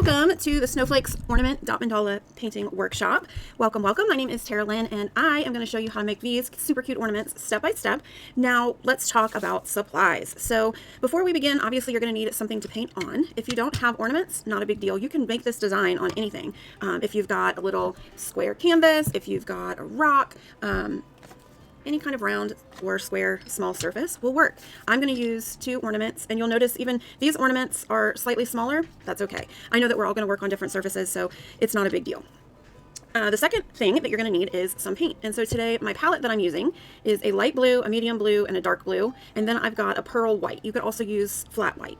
Welcome to the Snowflake Ornament Dot Mandala Painting Workshop. Welcome, welcome. My name is Tara Lynn, and I am going to show you how to make these super cute ornaments step by step. Now, let's talk about supplies. So before we begin, obviously you're going to need something to paint on. If you don't have ornaments, not a big deal. You can make this design on anything. If you've got a little square canvas, if you've got a rock, any kind of round or square small surface will work. I'm going to use 2 ornaments, and you'll notice even these ornaments are slightly smaller. That's okay. I know that we're all going to work on different surfaces, so it's not a big deal. The second thing that you're going to need is some paint. And so today my palette that I'm using is a light blue, a medium blue, and a dark blue. And then I've got a pearl white. You could also use flat white.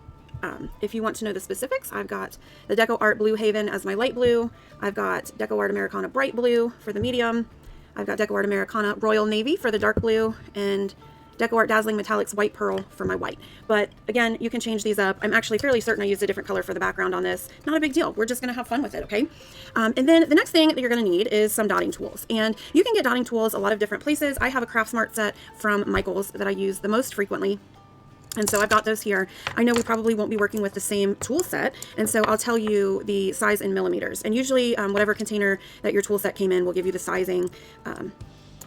If you want to know the specifics, I've got the Deco Art Blue Haven as my light blue. I've got Deco Art Americana Bright Blue for the medium. I've got Deco Art Americana Royal Navy for the dark blue, and Deco Art Dazzling Metallics White Pearl for my white. But again, you can change these up. I'm actually fairly certain I used a different color for the background on this. Not a big deal. We're just going to have fun with it, okay? And then the next thing that you're going to need is some dotting tools. And you can get dotting tools a lot of different places. I have a Craftsmart set from Michaels that I use the most frequently. And so I've got those here. I know we probably won't be working with the same tool set, and so I'll tell you the size in millimeters. And usually whatever container that your tool set came in will give you the sizing,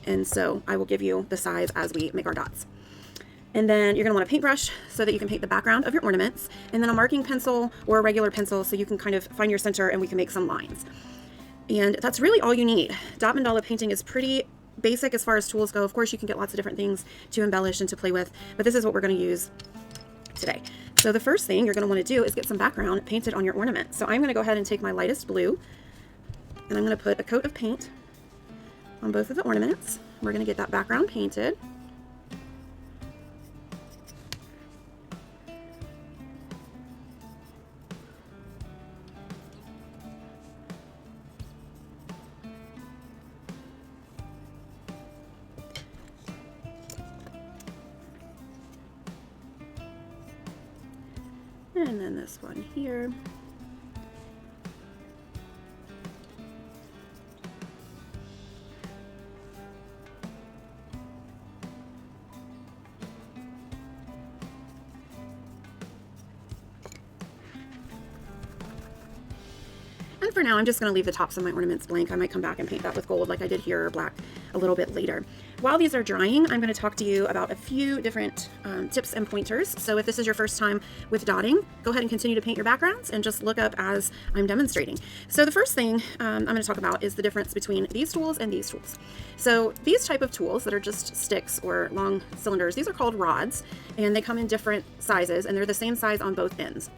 and so I will give you the size as we make our dots. And then you're going to want a paintbrush so that you can paint the background of your ornaments, and then a marking pencil or a regular pencil so you can kind of find your center and we can make some lines. And that's really all you need. Dot mandala painting is pretty basic as far as tools go. Of course, you can get lots of different things to embellish and to play with, but this is what we're going to use today. So the first thing you're going to want to do is get some background painted on your ornament. So I'm going to go ahead and take my lightest blue, and I'm going to put a coat of paint on both of the ornaments. We're going to get that background painted. And then this one here. And for now, I'm just going to leave the tops of my ornaments blank. I might come back and paint that with gold like I did here, or black a little bit later. While these are drying, I'm going to talk to you about a few different tips and pointers. So if this is your first time with dotting, go ahead and continue to paint your backgrounds and just look up as I'm demonstrating. So the first thing I'm going to talk about is the difference between these tools and these tools. So these type of tools that are just sticks or long cylinders, these are called rods, and they come in different sizes, and they're the same size on both ends.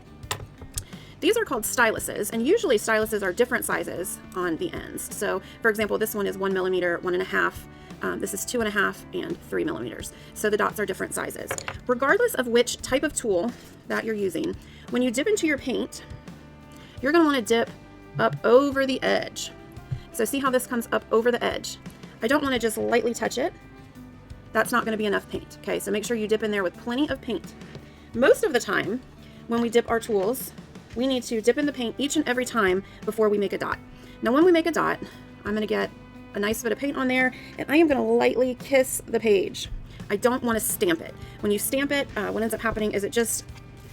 These are called styluses, and usually styluses are different sizes on the ends. So for example, this one is 1 millimeter, 1.5. This is 2.5 and 3 millimeters. So the dots are different sizes. Regardless of which type of tool that you're using, when you dip into your paint, you're going to want to dip up over the edge. So see how this comes up over the edge. I don't want to just lightly touch it. That's not going to be enough paint. Okay, so make sure you dip in there with plenty of paint. Most of the time, when we dip our tools, we need to dip in the paint each and every time before we make a dot. Now when we make a dot, I'm going to get a nice bit of paint on there, and I am going to lightly kiss the page. I don't want to stamp it. When you stamp it, what ends up happening is that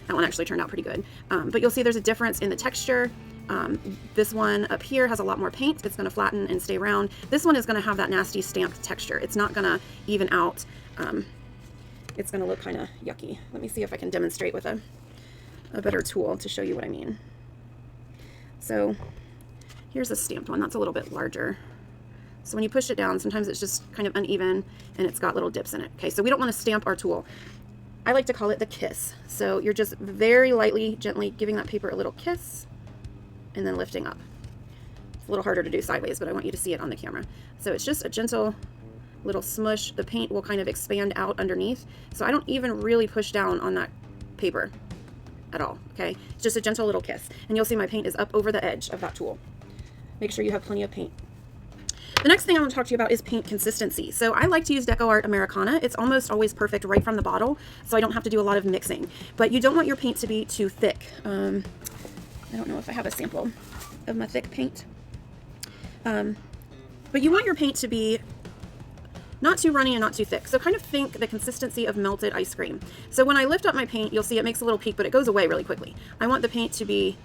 one actually turned out pretty good, but you'll see there's a difference in the texture. This one up here has a lot more paint. It's going to flatten and stay round. This one is going to have that nasty stamped texture. It's not going to even out. It's going to look kind of yucky. Let me see if I can demonstrate with a better tool to show you what I mean. So here's a stamped one. That's a little bit larger. So when you push it down, sometimes it's just kind of uneven and it's got little dips in it. Okay, so we don't want to stamp our tool. I like to call it the kiss. So you're just very lightly, gently giving that paper a little kiss and then lifting up. It's a little harder to do sideways, but I want you to see it on the camera. So it's just a gentle little smush. The paint will kind of expand out underneath. So I don't even really push down on that paper at all, okay? It's just a gentle little kiss. And you'll see my paint is up over the edge of that tool. Make sure you have plenty of paint. The next thing I want to talk to you about is paint consistency. So I like to use Deco Art Americana. It's almost always perfect right from the bottle, so I don't have to do a lot of mixing. But you don't want your paint to be too thick. I don't know if I have a sample of my thick paint. But you want your paint to be not too runny and not too thick. So kind of think the consistency of melted ice cream. So when I lift up my paint, you'll see it makes a little peak, but it goes away really quickly. I want the paint to be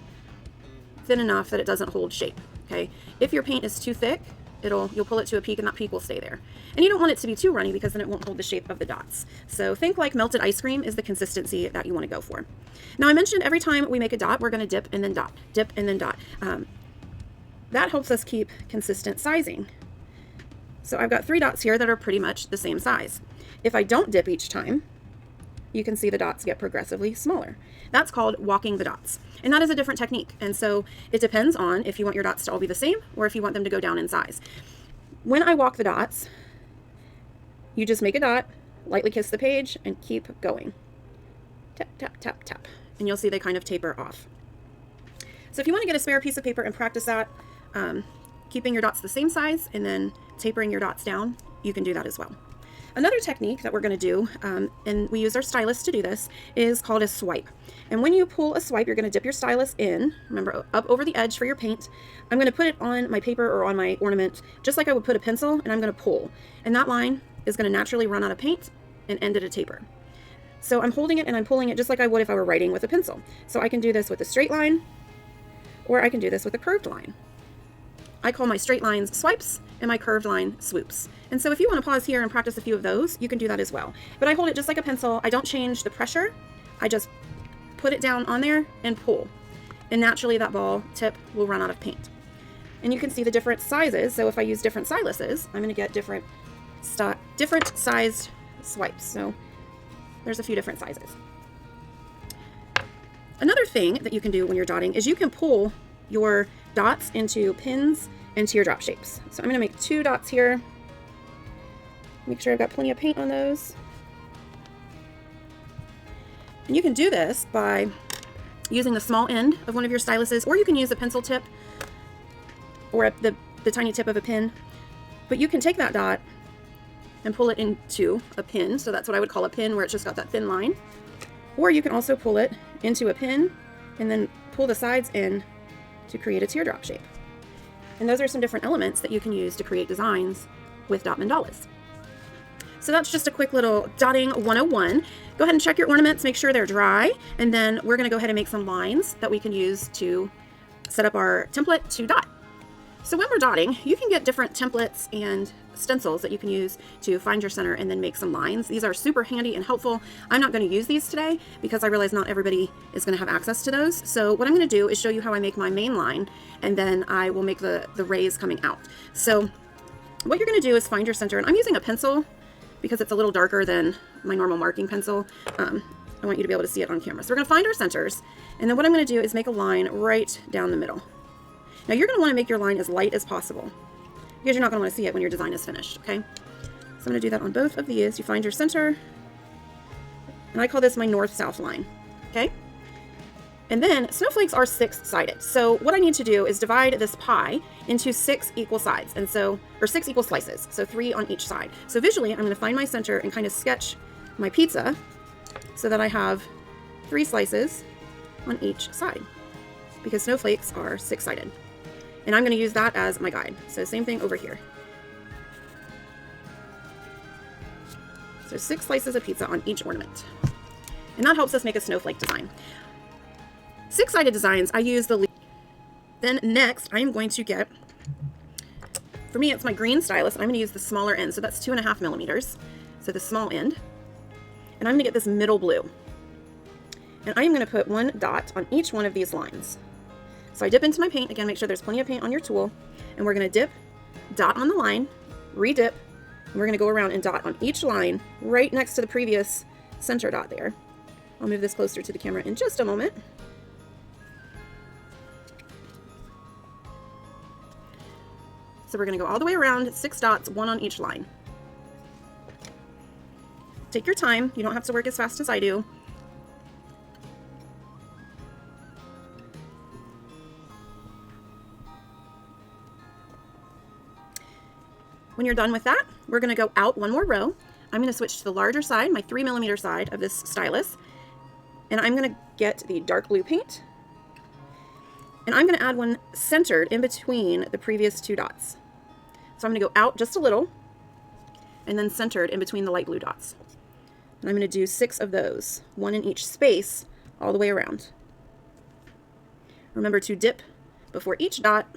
thin enough that it doesn't hold shape, okay? If your paint is too thick, you'll pull it to a peak and that peak will stay there. And you don't want it to be too runny because then it won't hold the shape of the dots. So think like melted ice cream is the consistency that you want to go for. Now I mentioned every time we make a dot, we're going to dip and then dot, dip and then dot. That helps us keep consistent sizing. So I've got 3 dots here that are pretty much the same size. If I don't dip each time, you can see the dots get progressively smaller. That's called walking the dots. And that is a different technique. And so it depends on if you want your dots to all be the same or if you want them to go down in size. When I walk the dots, you just make a dot, lightly kiss the page, and keep going. Tap, tap, tap, tap. And you'll see they kind of taper off. So if you want to get a spare piece of paper and practice that, keeping your dots the same size and then tapering your dots down, you can do that as well. Another technique that we're going to do, and we use our stylus to do this, is called a swipe. And when you pull a swipe, you're going to dip your stylus in, remember, up over the edge for your paint. I'm going to put it on my paper or on my ornament, just like I would put a pencil, and I'm going to pull. And that line is going to naturally run out of paint and end at a taper. So I'm holding it and I'm pulling it just like I would if I were writing with a pencil. So I can do this with a straight line, or I can do this with a curved line. I call my straight lines swipes and my curved line swoops. And so if you want to pause here and practice a few of those, you can do that as well. But I hold it just like a pencil. I don't change the pressure. I just put it down on there and pull. And naturally that ball tip will run out of paint. And you can see the different sizes. So if I use different styluses, I'm going to get different sized swipes. So there's a few different sizes. Another thing that you can do when you're dotting is you can pull your dots into pins and teardrop shapes. So I'm going to make 2 dots here. Make sure I've got plenty of paint on those. And you can do this by using the small end of one of your styluses, or you can use a pencil tip or the tiny tip of a pin. But you can take that dot and pull it into a pin. So that's what I would call a pin, where it's just got that thin line. Or you can also pull it into a pin and then pull the sides in to create a teardrop shape. And those are some different elements that you can use to create designs with dot mandalas. So that's just a quick little dotting 101. Go ahead and check your ornaments, make sure they're dry, and then we're going to go ahead and make some lines that we can use to set up our template to dot. So when we're dotting, you can get different templates and stencils that you can use to find your center and then make some lines. These are super handy and helpful. I'm not going to use these today because I realize not everybody is going to have access to those. So what I'm going to do is show you how I make my main line, and then I will make the rays coming out. So what you're going to do is find your center, and I'm using a pencil because it's a little darker than my normal marking pencil. I want you to be able to see it on camera. So we're going to find our centers, and then what I'm going to do is make a line right down the middle. Now you're going to want to make your line as light as possible because you're not going to want to see it when your design is finished, okay? So I'm going to do that on both of these. You find your center, and I call this my north-south line, okay? And then snowflakes are 6-sided. So what I need to do is divide this pie into 6 equal sides, and so, or 6 equal slices, so 3 on each side. So visually, I'm going to find my center and kind of sketch my pizza so that I have 3 slices on each side, because snowflakes are 6-sided. And I'm going to use that as my guide. So same thing over here. So 6 slices of pizza on each ornament. And that helps us make a snowflake design. 6-sided designs, I use the leaf. Then next, I'm going to get, for me, it's my green stylus, and I'm going to use the smaller end. So that's 2.5 millimeters. So the small end. And I'm going to get this middle blue. And I'm going to put 1 dot on each one of these lines. So I dip into my paint, again, make sure there's plenty of paint on your tool, and we're going to dip, dot on the line, re-dip, and we're going to go around and dot on each line right next to the previous center dot there. I'll move this closer to the camera in just a moment. So we're going to go all the way around, 6 dots, 1 on each line. Take your time, you don't have to work as fast as I do. When you're done with that, we're going to go out 1 more row. I'm going to switch to the larger side, my 3 millimeter side of this stylus, and I'm going to get the dark blue paint, and I'm going to add 1 centered in between the previous 2 dots. So I'm going to go out just a little, and then centered in between the light blue dots. And I'm going to do 6 of those, 1 in each space, all the way around. Remember to dip before each dot.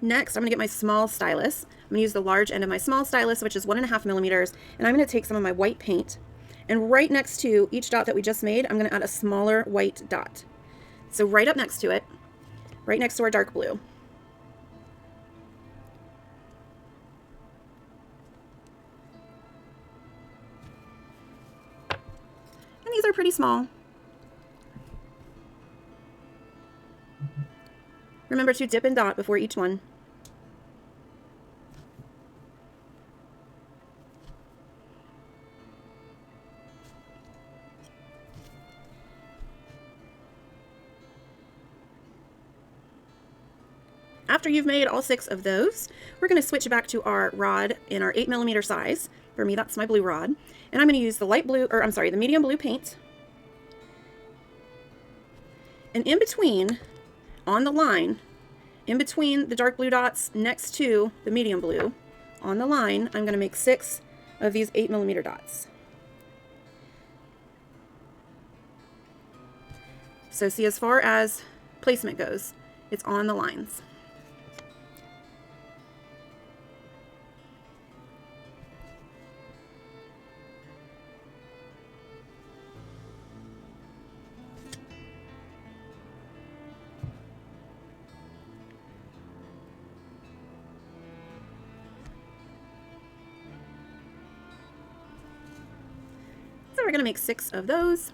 Next, I'm going to get my small stylus. I'm going to use the large end of my small stylus, which is 1.5 millimeters, and I'm going to take some of my white paint, and right next to each dot that we just made, I'm going to add a smaller white dot. So right up next to it, right next to our dark blue. And these are pretty small. Remember to dip and dot before each one. After you've made all 6 of those, we're going to switch back to our rod in our 8 millimeter size. For me, that's my blue rod. And I'm going to use the the medium blue paint. And in between, on the line, in between the dark blue dots next to the medium blue, on the line, I'm going to make 6 of these 8 millimeter dots. So see, as far as placement goes, it's on the lines. So we're going to make 6 of those.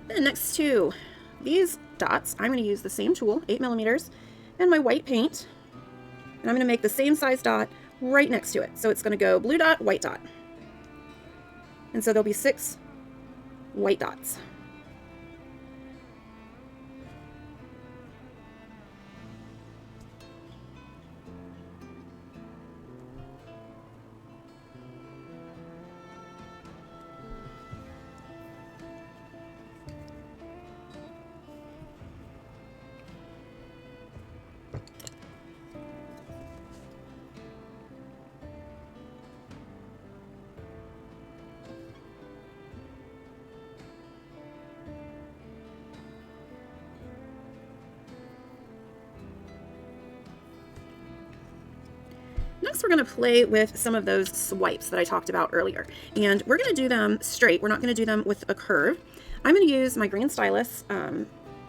Then next to these dots, I'm going to use the same tool, 8 millimeters, and my white paint. And I'm going to make the same size dot right next to it. So it's going to go blue dot, white dot. And so there'll be 6 white dots. Next, we're going to play with some of those swipes that I talked about earlier. And we're going to do them straight. We're not going to do them with a curve. I'm going to use my green stylus,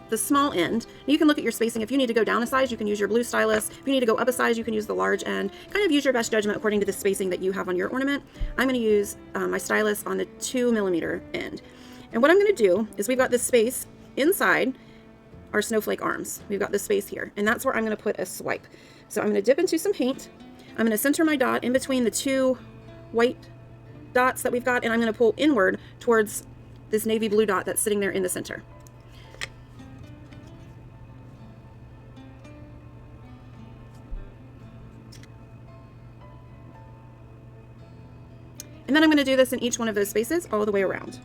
the small end. You can look at your spacing. If you need to go down a size, you can use your blue stylus. If you need to go up a size, you can use the large end. Kind of use your best judgment according to the spacing that you have on your ornament. I'm going to use my stylus on the 2 millimeter end. And what I'm going to do is we've got this space inside our snowflake arms. We've got this space here, and that's where I'm going to put a swipe. So I'm going to dip into some paint. I'm going to center my dot in between the 2 white dots that we've got, and I'm going to pull inward towards this navy blue dot that's sitting there in the center. And then I'm going to do this in each one of those spaces all the way around.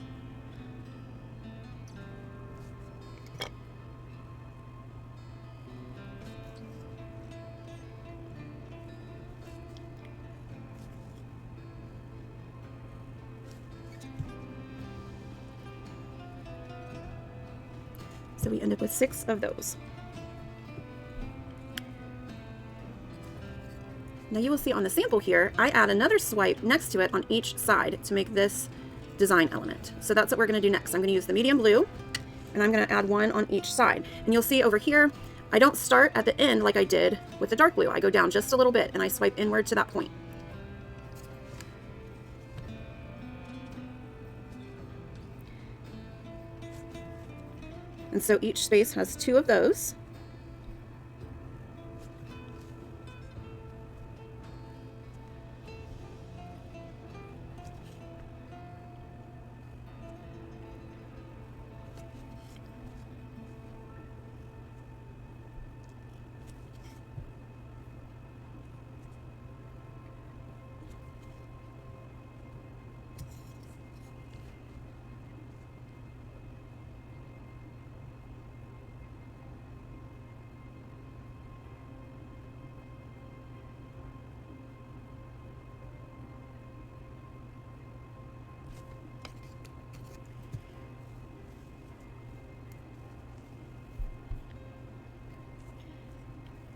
So we end up with 6 of those. Now you will see on the sample here, I add another swipe next to it on each side to make this design element. So that's what we're going to do next. I'm going to use the medium blue, and I'm going to add one on each side. And you'll see over here, I don't start at the end like I did with the dark blue. I go down just a little bit and I swipe inward to that point. And so each space has 2 of those.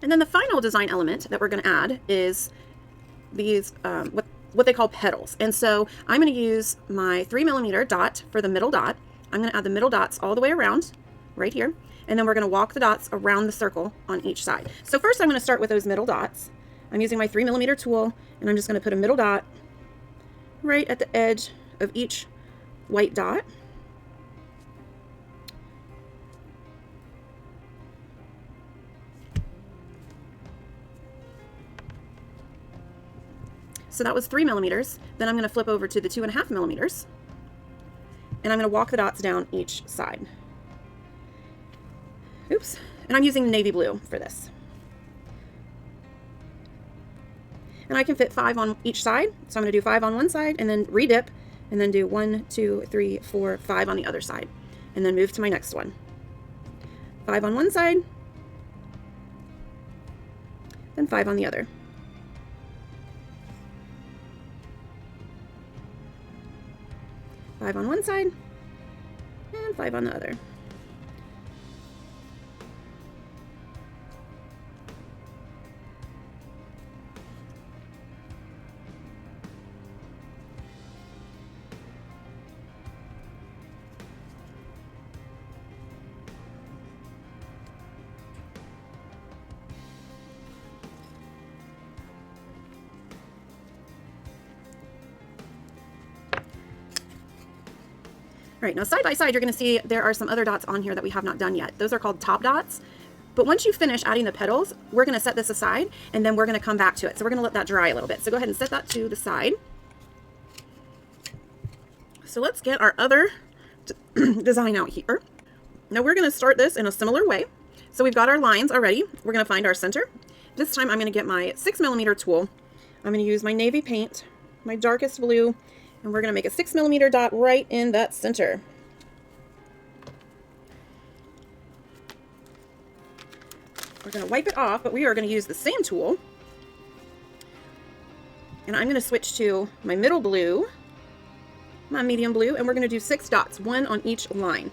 And then the final design element that we're going to add is these, what they call petals. And so I'm going to use my 3mm dot for the middle dot. I'm going to add the middle dots all the way around right here. And then we're going to walk the dots around the circle on each side. So first I'm going to start with those middle dots. I'm using my 3mm tool, and I'm just going to put a middle dot right at the edge of each white dot. So that was 3mm. Then I'm going to flip over to the 2.5mm, and I'm going to walk the dots down each side. Oops. And I'm using navy blue for this. And I can fit 5 on each side. So I'm going to do 5 on one side and then redip, and then do 1, 2, 3, 4, 5 on the other side, and then move to my next one. 5 on one side, then 5 on the other. 5 on one side, and 5 on the other. All right, now side by side, you're going to see there are some other dots on here that we have not done yet. Those are called top dots. But once you finish adding the petals, we're going to set this aside, and then we're going to come back to it. So we're going to let that dry a little bit. So go ahead and set that to the side. So let's get our other design out here. Now we're going to start this in a similar way. So we've got our lines already. We're going to find our center. This time I'm going to get my 6mm tool. I'm going to use my navy paint, my darkest blue, and we're going to make a 6mm dot right in that center. We're going to wipe it off, but we are going to use the same tool. And I'm going to switch to my middle blue, my medium blue, and we're going to do 6 dots, 1 on each line.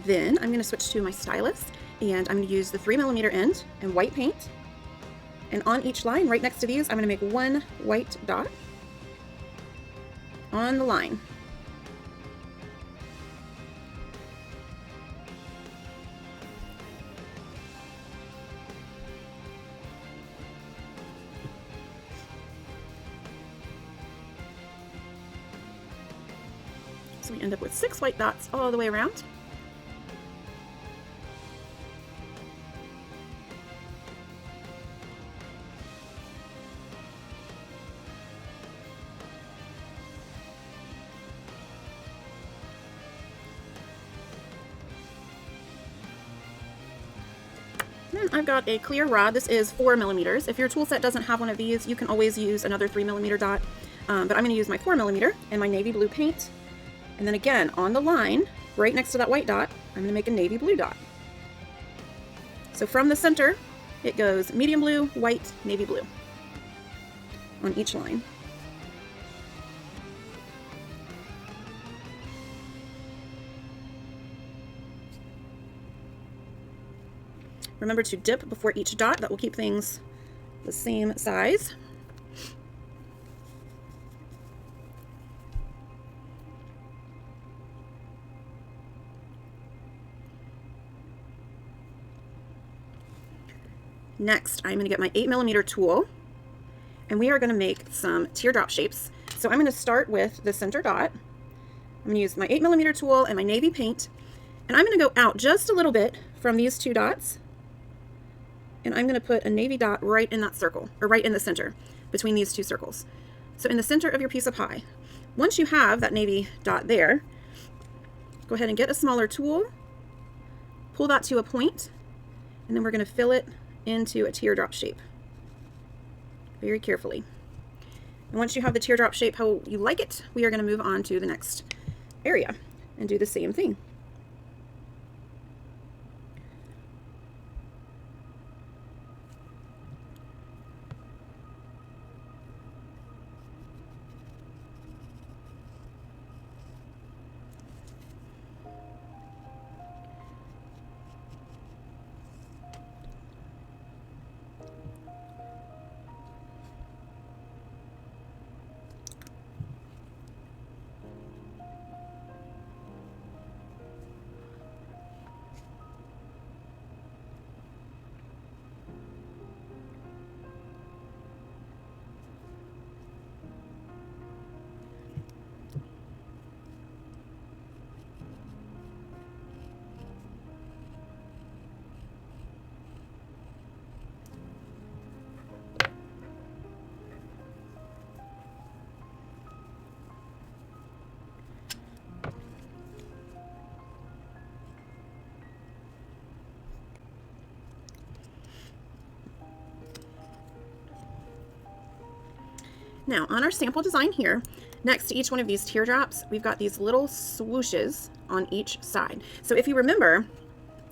Then I'm going to switch to my stylus, and I'm going to use the 3mm end and white paint. And on each line, right next to these, I'm going to make 1 white dot on the line. So we end up with 6 white dots all the way around. Then I've got a clear rod. This is 4mm. If your tool set doesn't have one of these, you can always use another 3mm dot. But I'm going to use my 4mm and my navy blue paint. And then again, on the line, right next to that white dot, I'm going to make a navy blue dot. So from the center, it goes medium blue, white, navy blue on each line. Remember to dip before each dot. That will keep things the same size. Next, I'm going to get my 8mm tool, and we are going to make some teardrop shapes. So I'm going to start with the center dot. I'm going to use my 8mm tool and my navy paint, and I'm going to go out just a little bit from these two dots, and I'm going to put a navy dot right in that circle, or right in the center between these two circles. So in the center of your piece of pie. Once you have that navy dot there, go ahead and get a smaller tool, pull that to a point, and then we're going to fill it into a teardrop shape very carefully. And once you have the teardrop shape how you like it, we are going to move on to the next area and do the same thing. Now on our sample design here, next to each one of these teardrops, we've got these little swooshes on each side. So if you remember,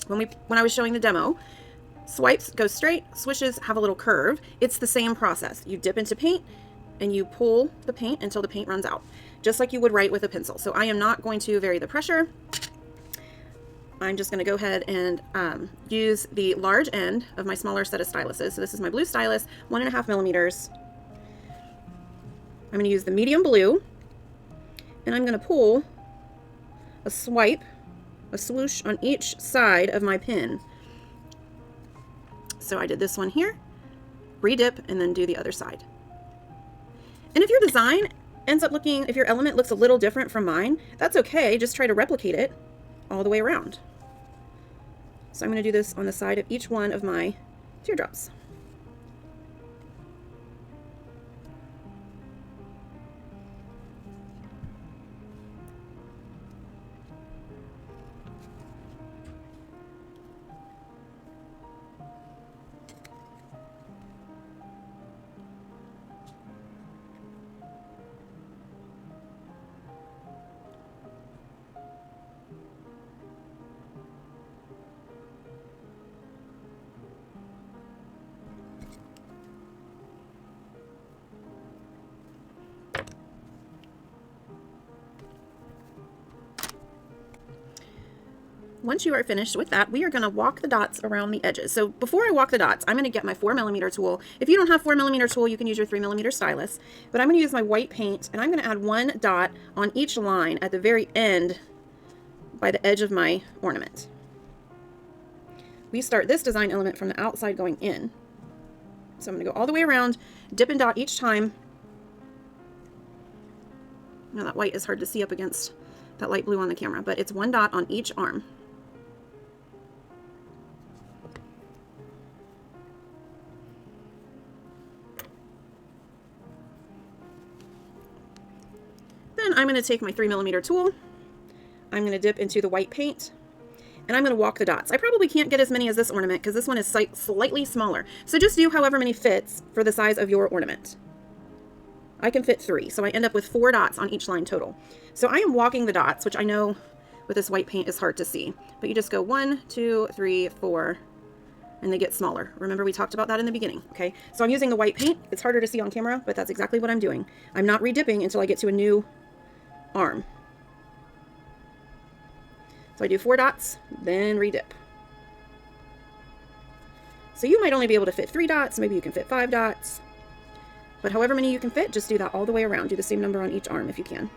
when I was showing the demo, swipes go straight, swishes have a little curve. It's the same process. You dip into paint and you pull the paint until the paint runs out, just like you would write with a pencil. So I am not going to vary the pressure. I'm just going to go ahead and use the large end of my smaller set of styluses. So this is my blue stylus, 1.5mm. I'm going to use the medium blue, and I'm going to pull a swipe, a swoosh on each side of my pin. So I did this one here, re-dip, and then do the other side. And if your design ends up looking, if your element looks a little different from mine, that's okay. Just try to replicate it all the way around. So I'm going to do this on the side of each one of my teardrops. Once you are finished with that, we are going to walk the dots around the edges. So before I walk the dots, I'm going to get my 4mm tool. If you don't have 4mm tool, you can use your 3mm stylus. But I'm going to use my white paint, and I'm going to add one dot on each line at the very end by the edge of my ornament. We start this design element from the outside going in. So I'm going to go all the way around, dip and dot each time. Now that white is hard to see up against that light blue on the camera, but it's one dot on each arm. Then I'm going to take my 3mm tool, I'm going to dip into the white paint, and I'm going to walk the dots. I probably can't get as many as this ornament because this one is slightly smaller. So just do however many fits for the size of your ornament. I can fit 3, so I end up with 4 dots on each line total. So I am walking the dots, which I know with this white paint is hard to see, but you just go 1, 2, 3, 4, and they get smaller. Remember, we talked about that in the beginning, okay? So I'm using the white paint. It's harder to see on camera, but that's exactly what I'm doing. I'm not re-dipping until I get to a new arm. So I do 4 dots, then re-dip. So you might only be able to fit 3 dots, maybe you can fit 5 dots, but however many you can fit, just do that all the way around. Do the same number on each arm if you can.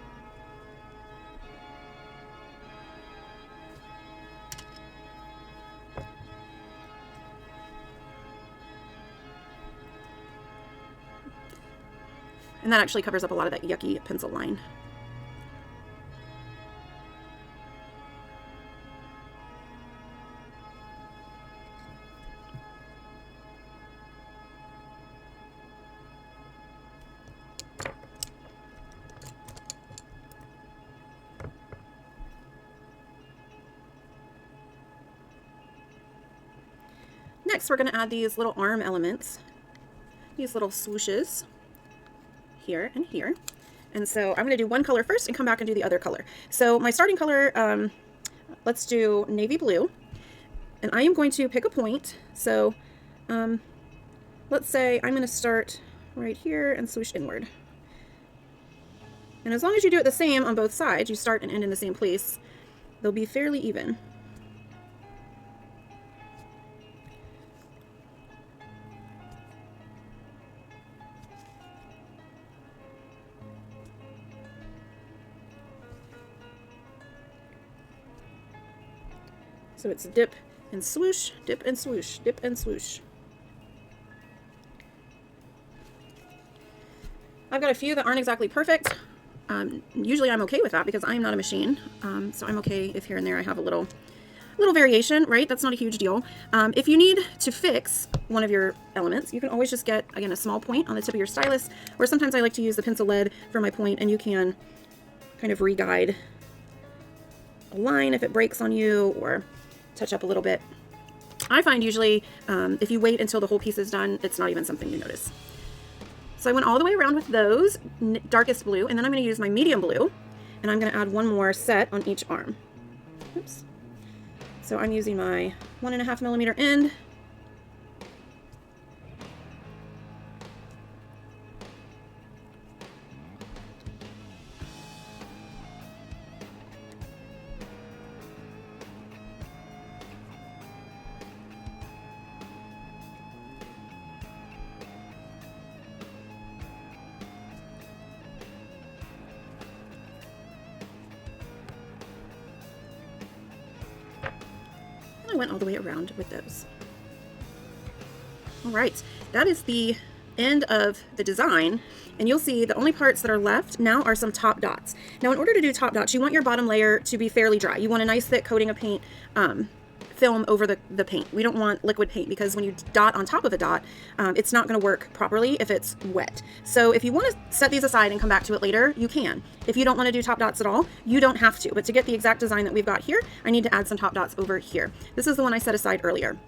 And that actually covers up a lot of that yucky pencil line. Next, we're going to add these little arm elements, these little swooshes here and here. And so I'm going to do one color first and come back and do the other color. So my starting color, let's do navy blue. And I am going to pick a point. So let's say I'm going to start right here and swoosh inward. And as long as you do it the same on both sides, you start and end in the same place, they'll be fairly even. So it's dip and swoosh, dip and swoosh, dip and swoosh. I've got a few that aren't exactly perfect. Usually I'm okay with that because I'm not a machine. So I'm okay if here and there I have a little variation, right? That's not a huge deal. If you need to fix one of your elements, you can always just get, again, a small point on the tip of your stylus, or sometimes I like to use the pencil lead for my point, and you can kind of re-guide a line if it breaks on you, or touch up a little bit. I find usually if you wait until the whole piece is done, it's not even something you notice. So I went all the way around with those, darkest blue, and then I'm going to use my medium blue, and I'm going to add one more set on each arm. Oops. So I'm using my 1.5 millimeter end. I went all the way around with those. All right, that is the end of the design, and you'll see the only parts that are left now are some top dots. Now in order to do top dots, you want your bottom layer to be fairly dry. You want a nice thick coating of paint, film over the paint. We don't want liquid paint because when you dot on top of a dot, it's not going to work properly if it's wet. So if you want to set these aside and come back to it later, you can. If you don't want to do top dots at all, you don't have to. But to get the exact design that we've got here, I need to add some top dots over here. This is the one I set aside earlier.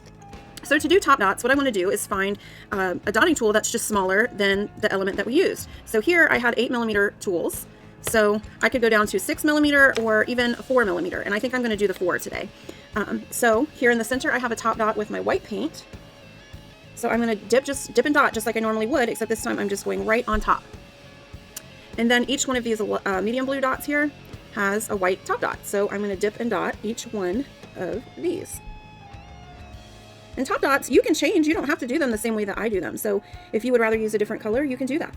So to do top dots, what I want to do is find a dotting tool that's just smaller than the element that we used. So here I had 8 millimeter tools. So I could go down to 6 millimeter or even 4 millimeter, and I think I'm going to do the 4 today. So here in the center, I have a top dot with my white paint. So I'm going to dip and dot just like I normally would, except this time I'm just going right on top. And then each one of these medium blue dots here has a white top dot. So I'm going to dip and dot each one of these. And top dots, you can change. You don't have to do them the same way that I do them. So if you would rather use a different color, you can do that.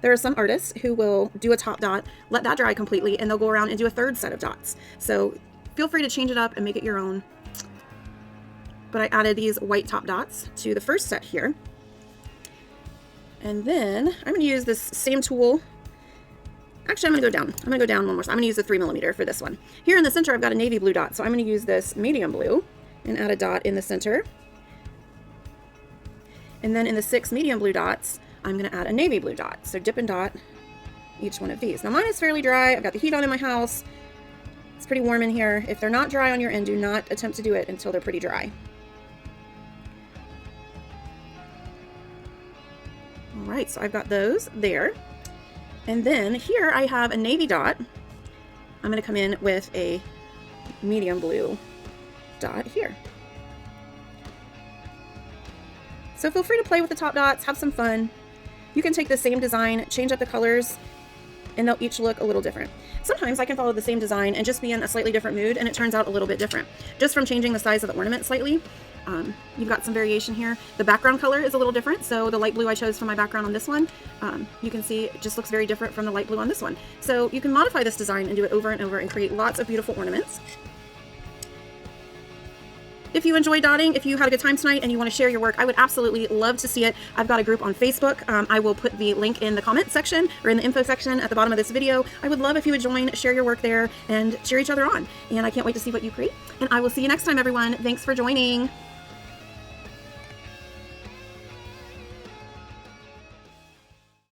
There are some artists who will do a top dot, let that dry completely, and they'll go around and do a third set of dots. So feel free to change it up and make it your own. But I added these white top dots to the first set here. And then I'm going to use this same tool. Actually, I'm going to go down. I'm going to go down one more. So I'm going to use the 3 millimeter for this one. Here in the center, I've got a navy blue dot. So I'm going to use this medium blue and add a dot in the center. And then in the 6 medium blue dots, I'm going to add a navy blue dot. So dip and dot each one of these. Now mine is fairly dry. I've got the heat on in my house. It's pretty warm in here. If they're not dry on your end, do not attempt to do it until they're pretty dry. All right, so I've got those there. And then here I have a navy dot. I'm going to come in with a medium blue dot here. So feel free to play with the top dots, have some fun. You can take the same design, change up the colors, and they'll each look a little different. Sometimes I can follow the same design and just be in a slightly different mood, and it turns out a little bit different, just from changing the size of the ornament slightly. You've got some variation here. The background color is a little different, so the light blue I chose for my background on this one, you can see it just looks very different from the light blue on this one. So you can modify this design and do it over and over and create lots of beautiful ornaments. If you enjoy dotting, if you had a good time tonight and you want to share your work, I would absolutely love to see it. I've got a group on Facebook. I will put the link in the comment section or in the info section at the bottom of this video. I would love if you would join, share your work there, and cheer each other on. And I can't wait to see what you create. And I will see you next time, everyone. Thanks for joining.